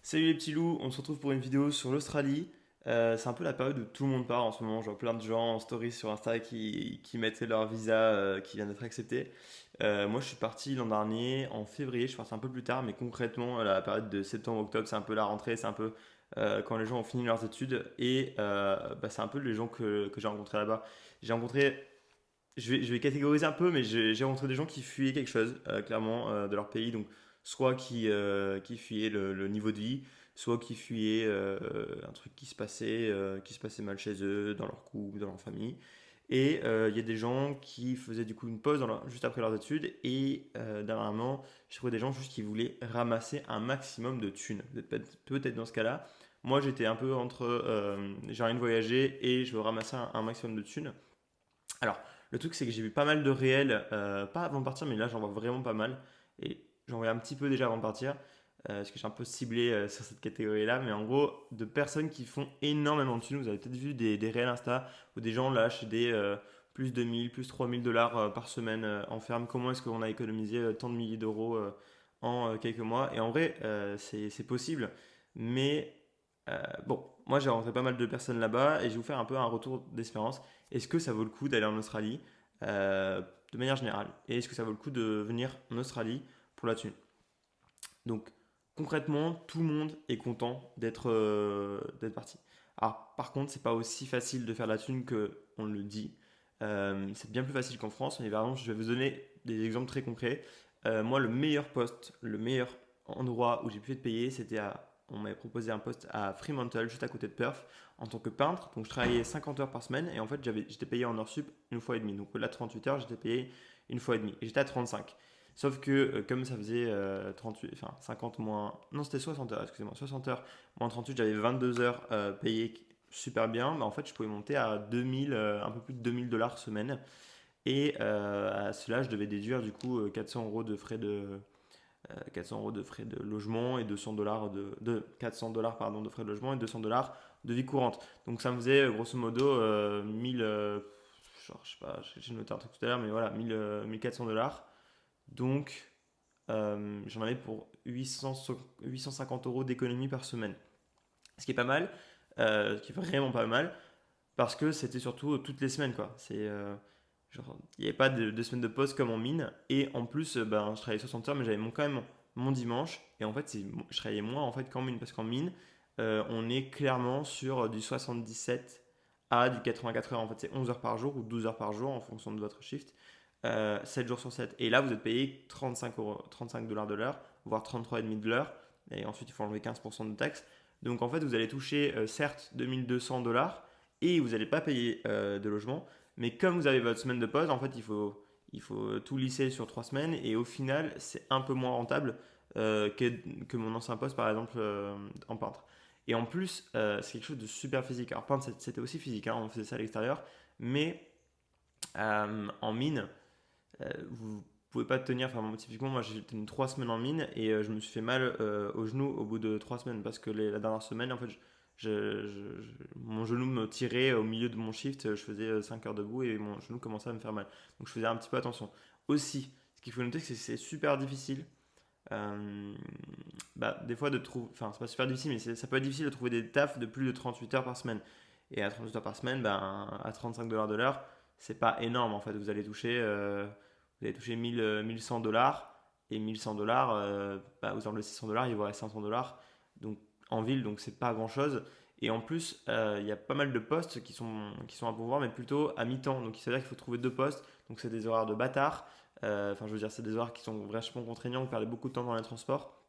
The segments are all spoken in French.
Salut les petits loups, on se retrouve pour une vidéo sur l'Australie. C'est un peu la période où tout le monde part en ce moment. Je vois plein de gens en story sur Insta qui mettent leur visa qui vient d'être accepté. Moi, je suis parti l'an dernier en février. Je suis parti un peu plus tard, mais concrètement, la période de septembre-octobre, c'est un peu la rentrée, c'est un peu quand les gens ont fini leurs études. Et c'est un peu les gens que j'ai rencontrés là-bas. J'ai rencontré, je vais catégoriser un peu, mais j'ai rencontré des gens qui fuyaient quelque chose, clairement, de leur pays. Donc, soit qui fuyaient le niveau de vie, soit qui fuyaient un truc qui se passait mal chez eux, dans leur couple, dans leur famille. Et il y a des gens qui faisaient du coup une pause juste après leurs études. Et dernièrement, j'ai trouvé des gens juste qui voulaient ramasser un maximum de thunes. Vous êtes peut-être dans ce cas-là. Moi, j'étais un peu entre j'ai rien de voyager et je veux ramasser un maximum de thunes. Alors, le truc, c'est que j'ai vu pas mal de réels, pas avant de partir, mais là, j'en vois vraiment pas mal. Et j'en voyais un petit peu déjà avant de partir, parce que je suis un peu ciblé sur cette catégorie-là. Mais en gros, de personnes qui font énormément de thunes. Vous avez peut-être vu des réels Insta où des gens lâchent des plus de 1000, plus 3000 $ par semaine en ferme. Comment est-ce qu'on a économisé tant de milliers d'euros en quelques mois? Et en vrai, c'est possible. Mais bon, moi j'ai rencontré pas mal de personnes là-bas et je vais vous faire un peu un retour d'expérience. Est-ce que ça vaut le coup d'aller en Australie euh, de manière générale? Et est-ce que ça vaut le coup de venir en Australie pour la thune? Donc concrètement, tout le monde est content d'être parti. Alors par contre, c'est pas aussi facile de faire de la thune que on le dit. C'est bien plus facile qu'en France, mais par exemple, je vais vous donner des exemples très concrets. Moi, le meilleur poste, le meilleur endroit où j'ai pu être payé, on m'avait proposé un poste à Fremantle, juste à côté de Perth, en tant que peintre. Donc je travaillais 50 heures par semaine et en fait j'étais payé en heures sup une fois et demie. Donc là 38 heures, j'étais payé une fois et demie. Et j'étais à 35. Sauf que comme ça faisait 38, enfin 50 moins... Non, c'était 60 heures, excusez-moi. 60 heures moins 38, j'avais 22 heures payées super bien. Mais en fait, je pouvais monter à 2000, un peu plus de 2000 $ semaine. Et à cela, je devais déduire du coup 400 euros de frais de, 400 euros de frais de logement et 200 $ de 400 $ pardon, de frais de logement et 200 $ de vie courante. Donc ça me faisait grosso modo 1000, genre, je sais pas, j'ai noté un truc tout à l'heure, mais voilà, 1000, 1400 $. Donc j'en avais pour 850 euros d'économie par semaine. Ce qui est pas mal, ce qui est vraiment pas mal, parce que c'était surtout toutes les semaines, quoi. Genre, il n'y avait pas de semaine de pause comme en mine. Et en plus, ben, je travaillais 60 heures, mais j'avais quand même mon dimanche. Et en fait, je travaillais moins en fait qu'en mine, parce qu'en mine, on est clairement sur du 77 à du 84 heures. En fait, c'est 11 heures par jour ou 12 heures par jour en fonction de votre shift. 7 jours sur 7. Et là, vous êtes payé 35 euros, 35 dollars de l'heure, voire 33,5 de l'heure. Et ensuite, il faut enlever 15% de taxes. Donc en fait, vous allez toucher certes 2200 $ et vous n'allez pas payer de logement. Mais comme vous avez votre semaine de pause, en fait, il faut tout lisser sur 3 semaines. Et au final, c'est un peu moins rentable que mon ancien poste, par exemple, en peintre. Et en plus, c'est quelque chose de super physique. Alors, peintre, c'était aussi physique, hein, on faisait ça à l'extérieur. Mais en mine, vous pouvez pas tenir. Enfin, typiquement, moi j'ai tenu 3 semaines en mine et je me suis fait mal au genou au bout de 3 semaines parce que la dernière semaine, en fait, mon genou me tirait au milieu de mon shift. Je faisais 5 heures debout et mon genou commençait à me faire mal. Donc je faisais un petit peu attention. Aussi, ce qu'il faut noter, c'est que c'est super difficile. euh, des fois de trouver, enfin c'est pas super difficile, mais ça peut être difficile de trouver des tafs de plus de 38 heures par semaine. Et à 38 heures par semaine, à 35 dollars de l'heure, c'est pas énorme en fait. Vous allez toucher 1100 $ et 1100 $, vous enlevez 600 $, il vous reste 500 $ donc, en ville, donc c'est pas grand chose. Et en plus, il y a pas mal de postes qui sont à pourvoir, mais plutôt à mi-temps. Donc ça veut dire qu'il faut trouver deux postes. Donc c'est des horaires de bâtard. Enfin, je veux dire, c'est des horaires qui sont vachement contraignants. Vous perdez beaucoup de temps dans les transports.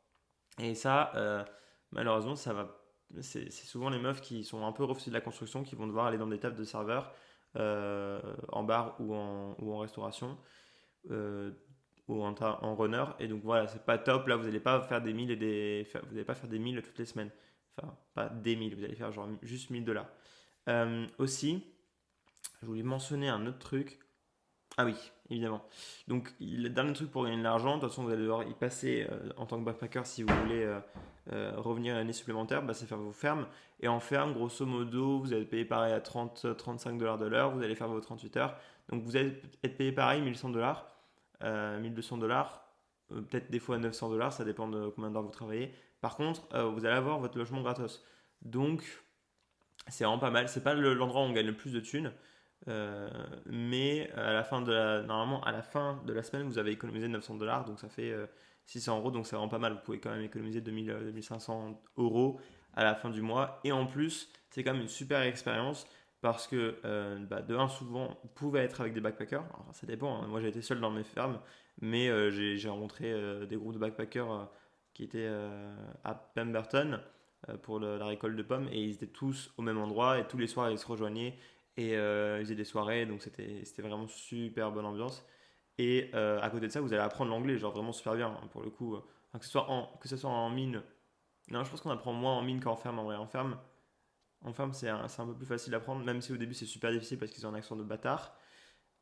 Et ça, malheureusement, c'est souvent les meufs qui sont un peu refusées de la construction qui vont devoir aller dans des tables de serveur en bar ou en restauration euh, ou en runner. Et donc voilà, c'est pas top. Là, vous n'allez pas faire des milles vous n'allez pas faire des milles toutes les semaines. Enfin, pas des milles, vous allez faire genre juste 1000 $. Aussi, je voulais mentionner un autre truc. Ah oui, évidemment. Donc, le dernier truc pour gagner de l'argent, de toute façon, vous allez devoir y passer en tant que backpacker si vous voulez revenir l'année supplémentaire, c'est faire vos fermes. Et en ferme, grosso modo, vous allez payer pareil à 30-35 dollars de l'heure, vous allez faire vos 38 heures. Donc, vous allez être payé pareil 1100 $, 1200 $, peut-être des fois 900 $, ça dépend de combien d'heures vous travaillez. Par contre, vous allez avoir votre logement gratos. Donc, c'est vraiment pas mal. C'est pas l'endroit où on gagne le plus de thunes. Mais normalement, à la fin de la semaine, vous avez économisé 900 $, donc ça fait 600 €, donc c'est vraiment pas mal. Vous pouvez quand même économiser 2500 euros à la fin du mois. Et en plus, c'est quand même une super expérience parce que, de un, souvent, vous pouvez être avec des backpackers. Alors, ça dépend, hein. Moi, j'ai été seul dans mes fermes, mais j'ai rencontré des groupes de backpackers qui étaient à Pemberton pour la récolte de pommes et ils étaient tous au même endroit et tous les soirs ils se rejoignaient et ils faisaient des soirées, donc c'était vraiment super bonne ambiance. Et à côté de ça, vous allez apprendre l'anglais, genre vraiment super bien, hein, pour le coup. Enfin, que ce soit en mine. Non, je pense qu'on apprend moins en mine qu'en ferme en vrai. En ferme c'est un peu plus facile d'apprendre, même si au début c'est super difficile parce qu'ils ont un accent de bâtard.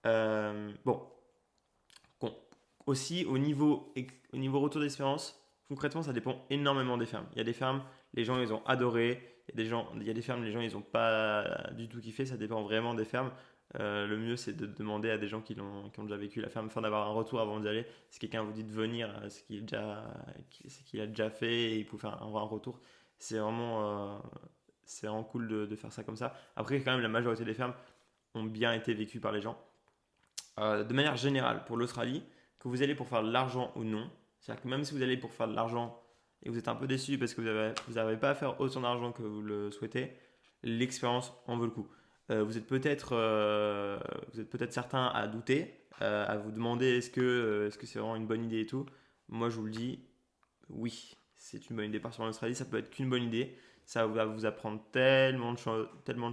Bon, Con- aussi au niveau retour d'expérience, concrètement ça dépend énormément des fermes. Il y a des fermes, les gens ils ont adoré. Il y a des fermes, les gens ils ont pas du tout kiffé. Ça dépend vraiment des fermes. Le mieux c'est de demander à des gens qui ont déjà vécu la ferme, enfin d'avoir un retour avant d'y aller. Si quelqu'un vous dit de venir, c'est qu'il a déjà fait et il peut faire avoir un retour. C'est vraiment, c'est vraiment cool de faire ça comme ça. Après quand même la majorité des fermes ont bien été vécues par les gens. De manière générale, pour l'Australie, que vous allez pour faire de l'argent ou non, c'est-à-dire que même si vous allez pour faire de l'argent et que vous êtes un peu déçu parce que vous n'arrivez pas à faire autant d'argent que vous le souhaitez, l'expérience en vaut le coup. Vous êtes peut-être certains à douter, à vous demander est-ce que c'est vraiment une bonne idée et tout. Moi, je vous le dis, oui, c'est une bonne idée. Partir en Australie, ça peut être qu'une bonne idée. Ça va vous apprendre tellement de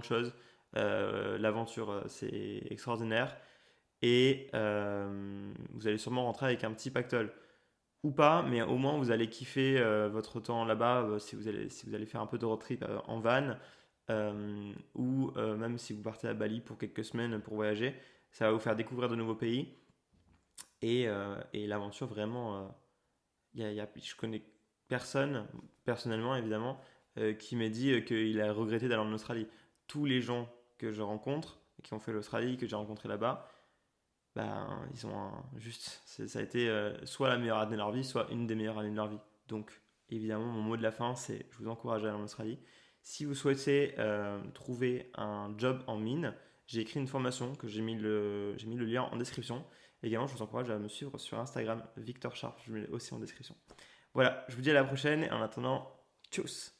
choses. L'aventure, c'est extraordinaire et vous allez sûrement rentrer avec un petit pactole ou pas, mais au moins vous allez kiffer votre temps là-bas si vous allez faire un peu de road trip en van ou même si vous partez à Bali pour quelques semaines pour voyager, ça va vous faire découvrir de nouveaux pays et l'aventure vraiment, je connais personne, personnellement évidemment, qui m'a dit qu'il a regretté d'aller en Australie. Tous les gens que je rencontre, qui ont fait l'Australie, que j'ai rencontré là-bas, ben, ça a été soit la meilleure année de leur vie, soit une des meilleures années de leur vie. Donc, évidemment, mon mot de la fin, c'est je vous encourage à aller en Australie. Si vous souhaitez trouver un job en mine, j'ai écrit une formation que j'ai mis le lien en description. Également, je vous encourage à me suivre sur Instagram, Victor Sharp, je mets aussi en description. Voilà, je vous dis à la prochaine et en attendant, tchuss!